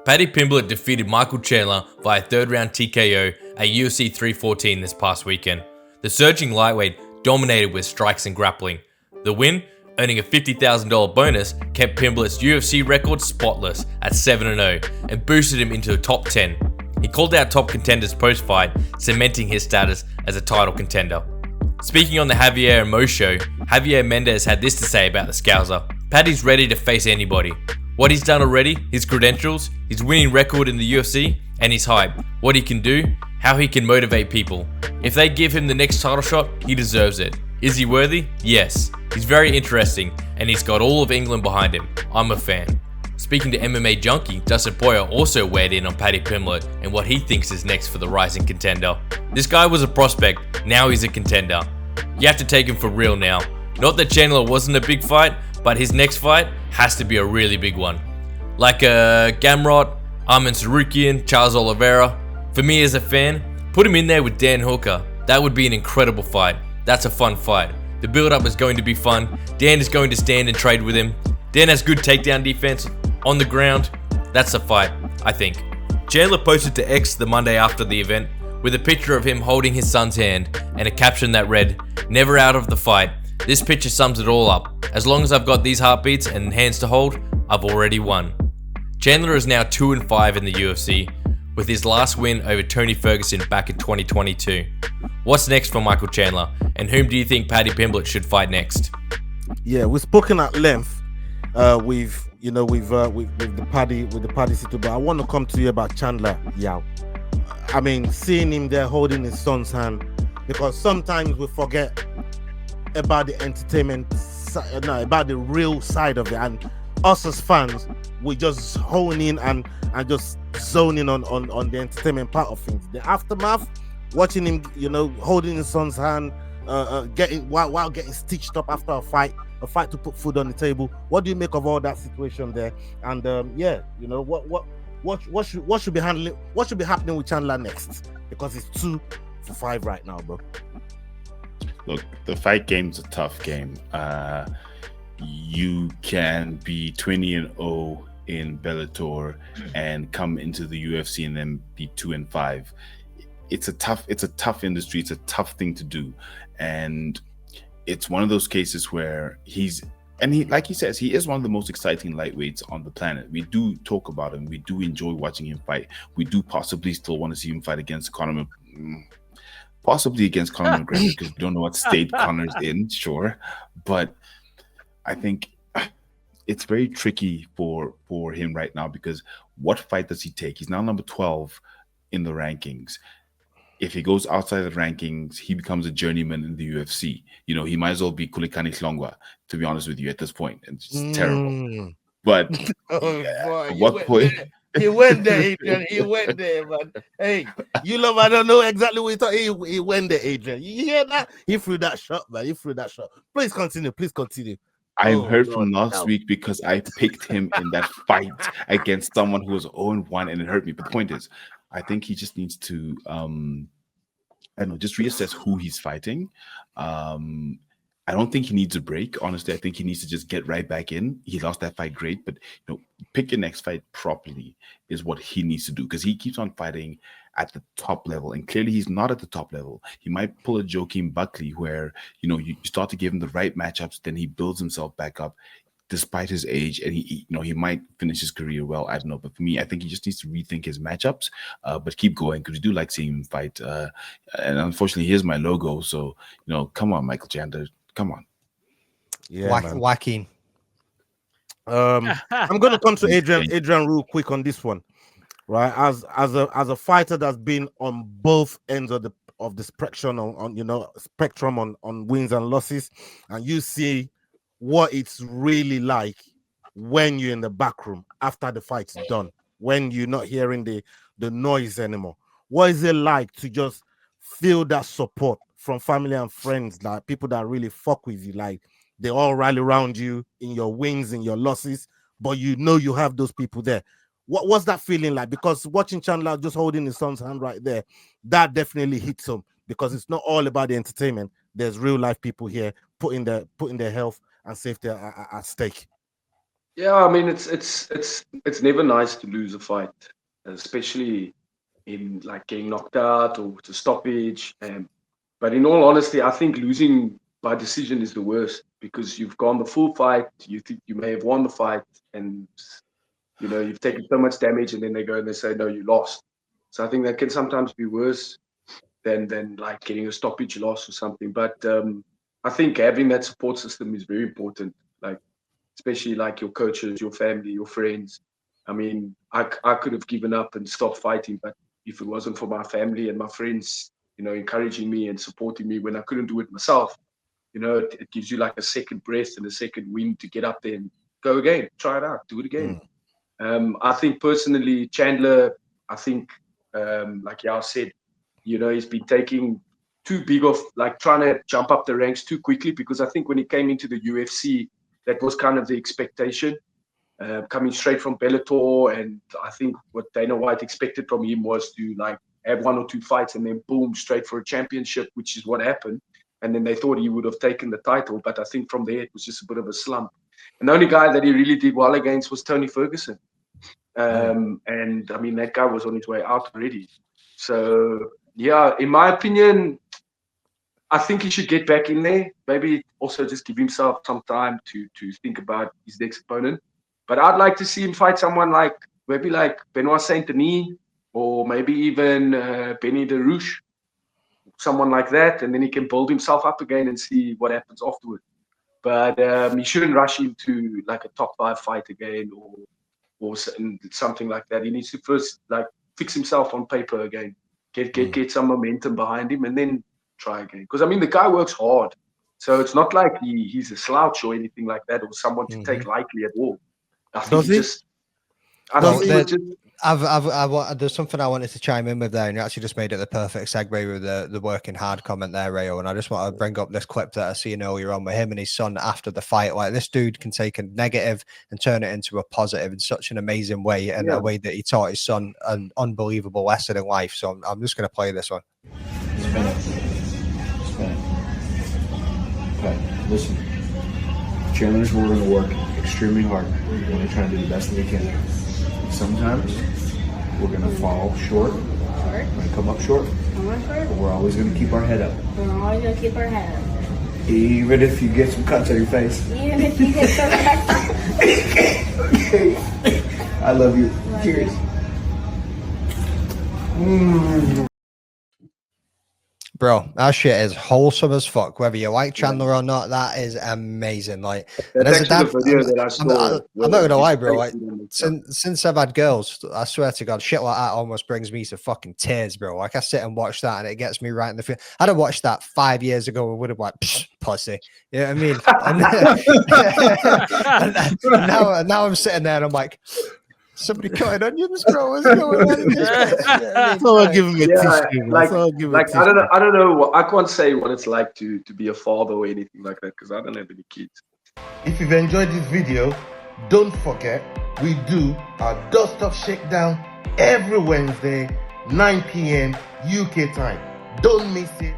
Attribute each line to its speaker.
Speaker 1: Paddy Pimblett defeated Michael Chandler via third round TKO at UFC 314 this past weekend. The surging lightweight dominated with strikes and grappling. The win, earning a $50,000 bonus, kept Pimblett's UFC record spotless at 7-0 and boosted him into the top 10. He called out top contenders post-fight, cementing his status as a title contender. Speaking on the Javier and Mo Show, Javier Mendez had this to say about the scouser. Paddy's ready to face anybody. What he's done already, his credentials, his winning record in the UFC, and his hype. What he can do, how he can motivate people. If they give him the next title shot, he deserves it. Is he worthy? Yes. He's very interesting, and he's got all of England behind him. I'm a fan. Speaking to MMA Junkie, Dustin Poirier also weighed in on Paddy Pimblett and what he thinks is next for the rising contender. This guy was a prospect, now he's a contender. You have to take him for real now. Not that Chandler wasn't a big fight, but his next fight has to be a really big one. Like Gamrot, Arman Sarukian, Charles Oliveira. For me as a fan, put him in there with Dan Hooker. That would be an incredible fight. That's a fun fight. The build-up is going to be fun. Dan is going to stand and trade with him. Dan has good takedown defense on the ground. That's a fight, I think. Chandler posted to X the Monday after the event with a picture of him holding his son's hand and a caption that read, "Never out of the fight. This picture sums it all up. As long as I've got these heartbeats and hands to hold, I've already won." Chandler is now 2-5 in the UFC, with his last win over Tony Ferguson back in 2022. What's next for Michael Chandler, and whom do you think Paddy Pimblett should fight next?
Speaker 2: Yeah, we've spoken at length with the Paddy situation, but I want to come to you about Chandler. Yeah, I mean, seeing him there holding his son's hand, because sometimes we forget about the entertainment, about the real side of it, and us as fans, we just hone in and just zone in on the entertainment part of things. The aftermath, watching him, holding his son's hand, while getting stitched up after a fight to put food on the table. What do you make of all that situation there? And what should be happening with Chandler next? Because it's 2-5 right now, bro.
Speaker 3: Look, the fight game's a tough game. You can be 20-0 in Bellator and come into the UFC and then be 2-5. It's a tough industry. It's a tough thing to do, and it's one of those cases where like he says, he is one of the most exciting lightweights on the planet. We do talk about him. We do enjoy watching him fight. We do possibly still want to see him fight against Conor McGregor, because we don't know what state Conor's in, sure. But I think it's very tricky for him right now, because what fight does he take? He's now number 12 in the rankings. If he goes outside the rankings, he becomes a journeyman in the UFC. He might as well be Kulikani Hlongwa, to be honest with you, at this point. It's just terrible. But what point?
Speaker 2: He went there, Adrian. He went there, man. Hey, I don't know exactly what he thought. He went there, Adrian. You hear that? He threw that shot, man. Please continue.
Speaker 3: I've heard from last week, because I picked him in that fight against someone who was 0-1, and it hurt me. But the point is, I think he just needs to, just reassess who he's fighting. I don't think he needs a break. Honestly, I think he needs to just get right back in. He lost that fight great, but pick your next fight properly is what he needs to do, because he keeps on fighting at the top level, and clearly he's not at the top level. He might pull a Joaquin Buckley where you start to give him the right matchups, then he builds himself back up despite his age, and he might finish his career well. I don't know, but for me, I think he just needs to rethink his matchups, but keep going, because we do like seeing him fight. And unfortunately, here's my logo, so come on, Michael Chandler, come on.
Speaker 2: Yeah,
Speaker 4: Joaquin.
Speaker 2: I'm going to come to Adrian real quick on this one, right? As a fighter that's been on both ends of the spectrum on wins and losses, and you see what it's really like when you're in the back room after the fight's done, when you're not hearing the noise anymore. What is it like to just feel that support from family and friends, like people that really fuck with you, like they all rally around you in your wins and your losses, but you have those people there? What's that feeling like? Because watching Chandler just holding his son's hand right there, that definitely hits him, because it's not all about the entertainment. There's real life people here putting their health and safety at stake.
Speaker 4: Yeah, I mean, it's never nice to lose a fight, especially in like getting knocked out or to stoppage. But in all honesty, I think losing by decision is the worst because you've gone the full fight. You think you may have won the fight, and you've taken so much damage, and then they go and they say no, you lost. So I think that can sometimes be worse than like getting a stoppage loss or something. But I think having that support system is very important. Like, especially like your coaches, your family, your friends. I mean, I could have given up and stopped fighting, but if it wasn't for my family and my friends, encouraging me and supporting me when I couldn't do it myself, it gives you like a second breath and a second wind to get up there and go again, try it out, do it again. I think personally, Chandler, I think, like Yao said, he's been taking too big of, like trying to jump up the ranks too quickly, because I think when he came into the UFC, that was kind of the expectation, coming straight from Bellator. And I think what Dana White expected from him was to like have 1 or 2 fights and then boom, straight for a championship, which is what happened. And then they thought he would have taken the title. But I think from there, it was just a bit of a slump. And the only guy that he really did well against was Tony Ferguson. And I mean, that guy was on his way out already. So, yeah, in my opinion, I think he should get back in there. Maybe also just give himself some time to think about his next opponent. But I'd like to see him fight someone like maybe like Benoit Saint-Denis, or maybe even Benny DeRouche, someone like that, and then he can build himself up again and see what happens afterward. But he shouldn't rush into like a top 5 fight again or something like that. He needs to first like fix himself on paper again, get some momentum behind him, and then try again. Because I mean, the guy works hard, so it's not like he's a slouch or anything like that, or someone to take lightly at all. I think
Speaker 5: there's something I wanted to chime in with there, and you actually just made it the perfect segue with the working hard comment there, Rayo. And I just want to bring up this clip that I seen earlier on with him and his son after the fight. Like, this dude can take a negative and turn it into a positive in such an amazing way, and a way that he taught his son an unbelievable lesson in life. So I'm just going to play this one.
Speaker 6: Spin it. Okay, listen. Chandler's, we're going to work extremely hard. We're going to try to do the best that we can. Sometimes we're going to fall short. We're going to come up short. But we're always going to keep our head up. Even if you get some cuts on your face. Okay. I love you. Cheers.
Speaker 5: Bro, that shit is wholesome as fuck. Whether you like Chandler or not, that is amazing. Like,
Speaker 4: that's actually the video that I saw.
Speaker 5: I'm not gonna lie, bro. Like, since I've had girls, I swear to God, shit like that almost brings me to fucking tears, bro. Like, I sit and watch that, and it gets me right in the feel. I'd have watched that 5 years ago and would have like, pussy. You know what I mean? and now I'm sitting there and I'm like, somebody cutting onions, bro. What's going on in this place?
Speaker 2: Someone giving me tissue.
Speaker 4: I don't know. I can't say what it's like to be a father or anything like that, because I don't have any kids.
Speaker 7: If you've enjoyed this video, don't forget we do our Dust Off Shakedown every Wednesday, 9 p.m. UK time. Don't miss it.